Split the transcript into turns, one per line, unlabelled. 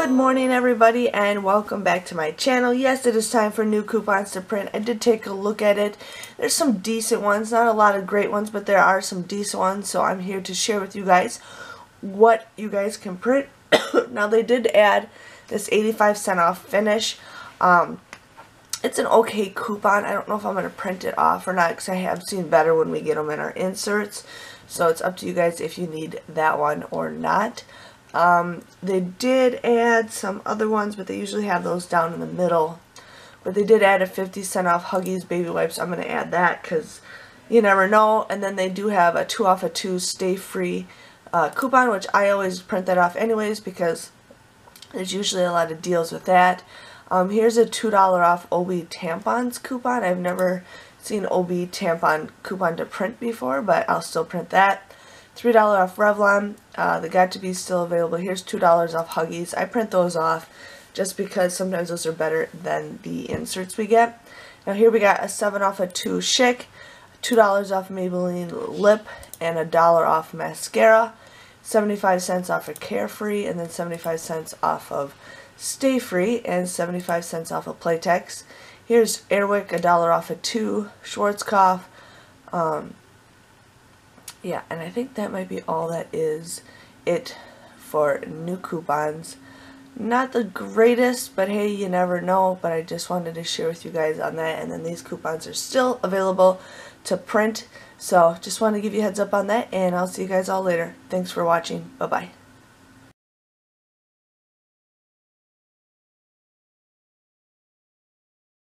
Good morning everybody and welcome back to my channel. Yes, it is time for new coupons to print. I did take a look at it. There's some decent ones, not a lot of great ones, but there are some decent ones, so I'm here to share with you guys what you guys can print. Now they did add this 85% off finish. It's an okay coupon. I don't know if I'm going to print it off or not because I have seen better when we get them in our inserts. So it's up to you guys if you need that one or not. They did add some other ones, but they usually have those down in the middle. But they did add a 50% off Huggies baby wipes. I'm going to add that because you never know. And then they do have a 2 off of 2 stay free coupon, which I always print that off anyways because there's usually a lot of deals with that. Here's a $2 off OB tampons coupon. I've never seen OB tampon coupon to print before, but I'll still print that. $3 off Revlon. They got to be still available. Here's $2 off Huggies. I print those off just because sometimes those are better than the inserts we get. Now here we got a 7 off of 2 Chic, $2 off Maybelline Lip, and $1 off mascara, 75 cents off of Carefree, and then 75 cents off of Stay Free, and 75 cents off of Playtex. Here's Airwick, $1 off of 2, Schwarzkopf. Yeah, and I think that might be all that is it for new coupons. Not the greatest, but hey, you never know. But I just wanted to share with you guys on that. And then these coupons are still available to print. So just want to give you a heads up on that. And I'll see you guys all later. Thanks for watching. Bye-bye.